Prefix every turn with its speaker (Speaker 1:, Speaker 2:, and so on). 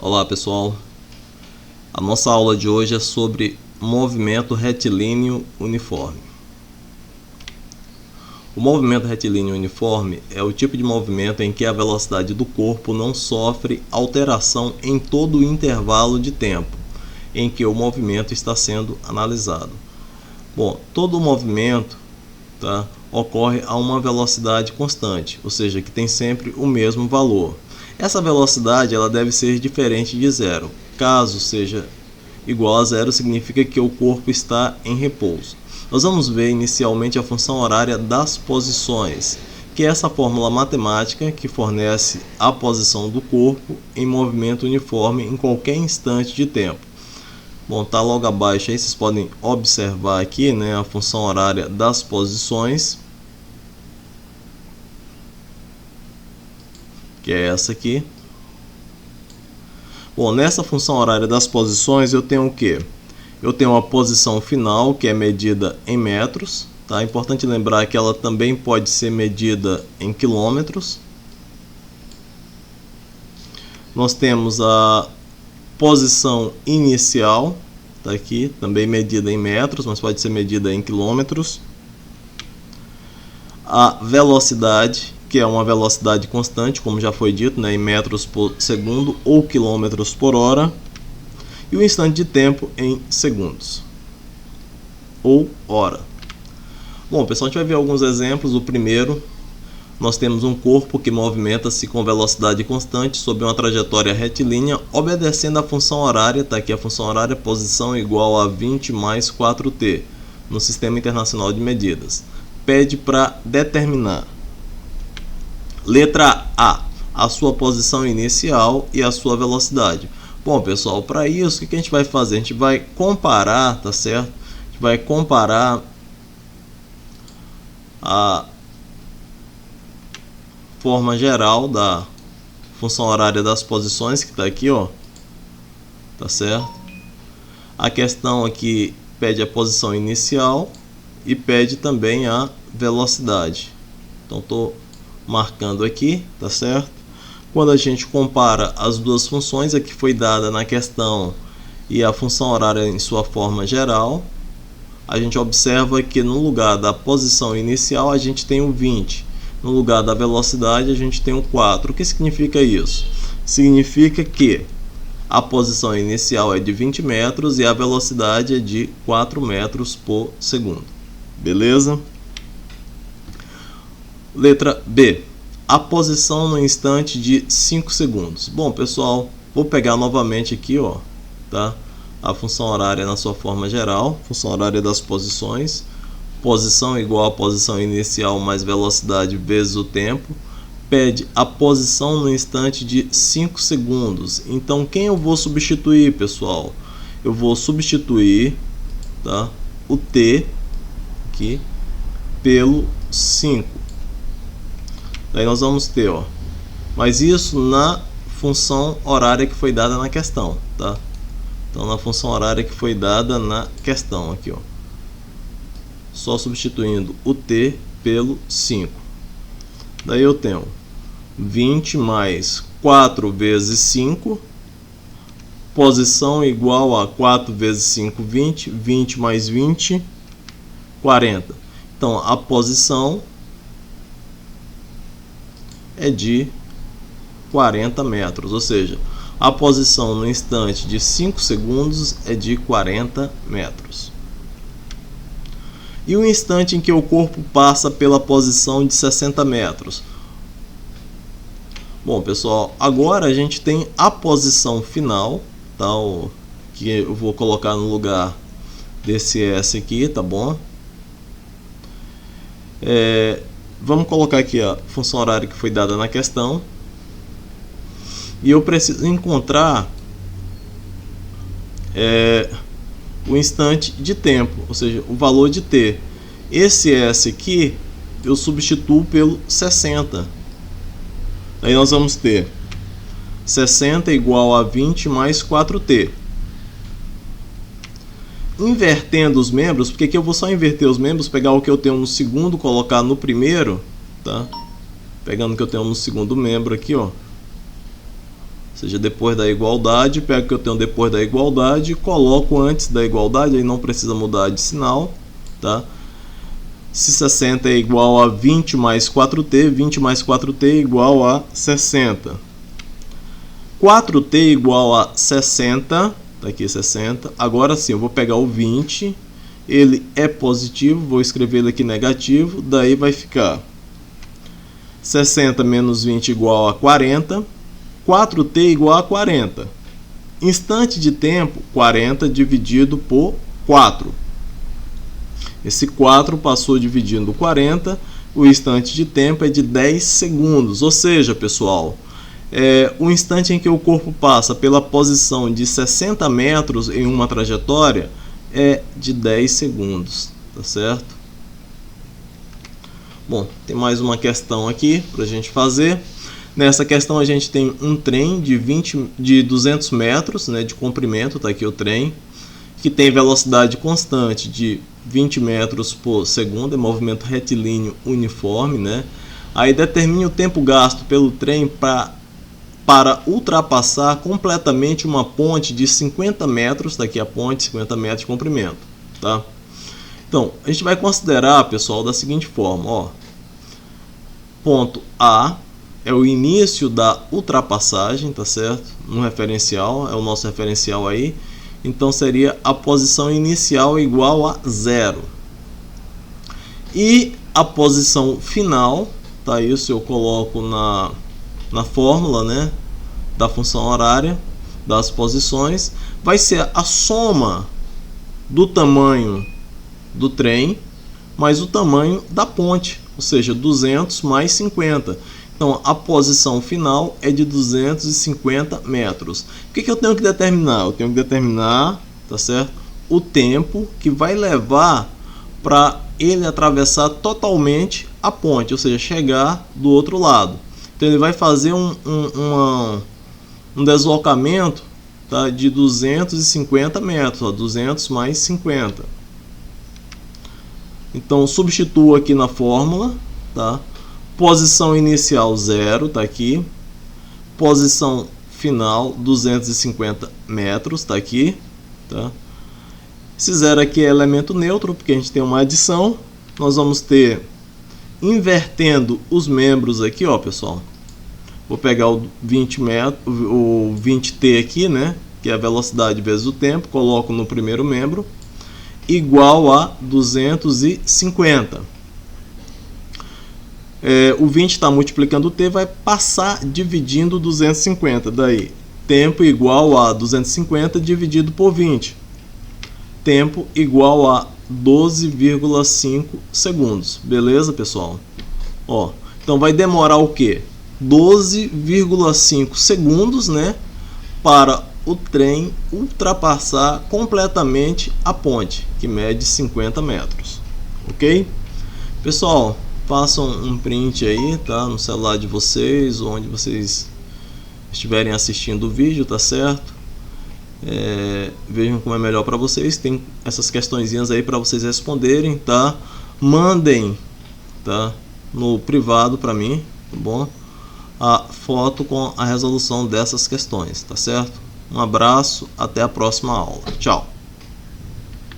Speaker 1: Olá pessoal, a nossa aula de hoje é sobre movimento retilíneo uniforme. O movimento retilíneo uniforme é o tipo de movimento em que a velocidade do corpo não sofre alteração em todo o intervalo de tempo em que o movimento está sendo analisado. Bom, todo o movimento ocorre a uma velocidade constante, ou seja, que tem sempre o mesmo valor. Essa velocidade ela deve ser diferente de zero. Caso seja igual a zero, significa que o corpo está em repouso. Nós vamos ver inicialmente a função horária das posições, que é essa fórmula matemática que fornece a posição do corpo em movimento uniforme em qualquer instante de tempo. Bom, tá logo abaixo aí, vocês podem observar aqui, a função horária das posições, que é essa aqui. Bom, nessa função horária das posições eu tenho o quê? Eu tenho a posição final, que é medida em metros, tá? É importante lembrar que ela também pode ser medida em quilômetros. Nós temos a posição inicial, tá aqui, também medida em metros, mas pode ser medida em quilômetros. A velocidade, que é uma velocidade constante, como já foi dito, em metros por segundo ou quilômetros por hora. E o instante de tempo em segundos ou hora. Bom, pessoal, a gente vai ver alguns exemplos. O primeiro, nós temos um corpo que movimenta-se com velocidade constante sobre uma trajetória retilínea, obedecendo a função horária, está aqui a função horária, posição igual a 20 mais 4t, no Sistema Internacional de Medidas. Pede para determinar. Letra A sua posição inicial e a sua velocidade. Bom, pessoal, para isso, o que a gente vai fazer? A gente vai comparar, tá certo? A gente vai comparar a forma geral da função horária das posições, que está aqui, ó, tá certo? A questão aqui pede a posição inicial e pede também a velocidade. Então, estou marcando aqui, tá certo? Quando a gente compara as duas funções, a que foi dada na questão e a função horária em sua forma geral, a gente observa que no lugar da posição inicial a gente tem o 20, no lugar da velocidade a gente tem o 4. O que significa isso? Significa que a posição inicial é de 20 metros e a velocidade é de 4 metros por segundo. Beleza? Letra B. A posição no instante de 5 segundos. Bom, pessoal, vou pegar novamente aqui, ó, tá? A função horária na sua forma geral, função horária das posições, posição igual a posição inicial mais velocidade vezes o tempo, pede a posição no instante de 5 segundos. Então, quem eu vou substituir, pessoal? Eu vou substituir, tá, o t aqui pelo 5. Daí nós vamos ter, ó, mas isso na função horária que foi dada na questão, tá? Então, na função horária que foi dada na questão aqui, ó, só substituindo o t pelo 5. Daí eu tenho 20 mais 4 vezes 5, posição igual a 4 vezes 5, 20, 20 mais 20, 40. Então, a posição é de 40 metros, ou seja, a posição no instante de 5 segundos é de 40 metros. E o instante em que o corpo passa pela posição de 60 metros? Bom, pessoal, agora a gente tem a posição final, tá? Que eu vou colocar no lugar desse S aqui, tá bom? Vamos colocar aqui a função horária que foi dada na questão. E eu preciso encontrar o instante de tempo, ou seja, o valor de t. Esse S aqui eu substituo pelo 60. Aí nós vamos ter 60 igual a 20 mais 4t. Invertendo os membros, porque aqui eu vou só inverter os membros, pegar o que eu tenho no segundo, colocar no primeiro, tá? Pegando o que eu tenho no segundo membro aqui, ó, seja, depois da igualdade, pego o que eu tenho depois da igualdade, coloco antes da igualdade, aí não precisa mudar de sinal, tá? Se 60 é igual a 20 mais 4t, 20 mais 4t é igual a 60. 4t igual a 60, tá aqui 60. Agora sim, eu vou pegar o 20, ele é positivo, vou escrever ele aqui negativo, daí vai ficar 60 menos 20 igual a 40, 4t igual a 40. Instante de tempo, 40 dividido por 4. Esse 4 passou dividindo 40, o instante de tempo é de 10 segundos. Ou seja, pessoal, o instante em que o corpo passa pela posição de 60 metros em uma trajetória é de 10 segundos, tá certo? Bom, tem mais uma questão aqui para a gente fazer. Nessa questão a gente tem um trem de 200 metros, né, de comprimento, tá aqui o trem, que tem velocidade constante de 20 metros por segundo, é movimento retilíneo uniforme, né? Aí determine o tempo gasto pelo trem para ultrapassar completamente uma ponte de 50 metros, daqui a ponte, 50 metros de comprimento, tá? Então, a gente vai considerar, pessoal, da seguinte forma, ó. Ponto A é o início da ultrapassagem, tá certo? No referencial, é o nosso referencial aí. Então seria a posição inicial igual a 0. E a posição final, tá? Isso eu coloco na fórmula, né, da função horária das posições, vai ser a soma do tamanho do trem mais o tamanho da ponte, ou seja, 200 mais 50. Então, a posição final é de 250 metros. O que eu tenho que determinar? Eu tenho que determinar, tá certo, o tempo que vai levar para ele atravessar totalmente a ponte, ou seja, chegar do outro lado. Então, ele vai fazer um deslocamento, tá, de 250 metros, ó, 200 mais 50. Então, substituo aqui na fórmula, tá? Posição inicial 0, tá aqui. Posição final 250 metros, tá aqui, tá? Esse 0 aqui é elemento neutro, porque a gente tem uma adição. Nós vamos ter, invertendo os membros aqui, ó, pessoal. Vou pegar o 20t aqui, né, que é a velocidade vezes o tempo, coloco no primeiro membro, igual a 250. O 20 está multiplicando o t, vai passar dividindo 250. Daí, tempo igual a 250 dividido por 20. Tempo igual a 12,5 segundos. Beleza, pessoal? Ó, então vai demorar o quê? 12,5 segundos, né, para o trem ultrapassar completamente a ponte, que mede 50 metros. Ok? Pessoal, façam um print aí, tá, no celular de vocês, ou onde vocês estiverem assistindo o vídeo, tá certo? Vejam como é melhor para vocês. Tem essas questõezinhas aí para vocês responderem, tá? Mandem, tá, no privado para mim, tá bom? A foto com a resolução dessas questões, tá certo? Um abraço, até a próxima aula. Tchau!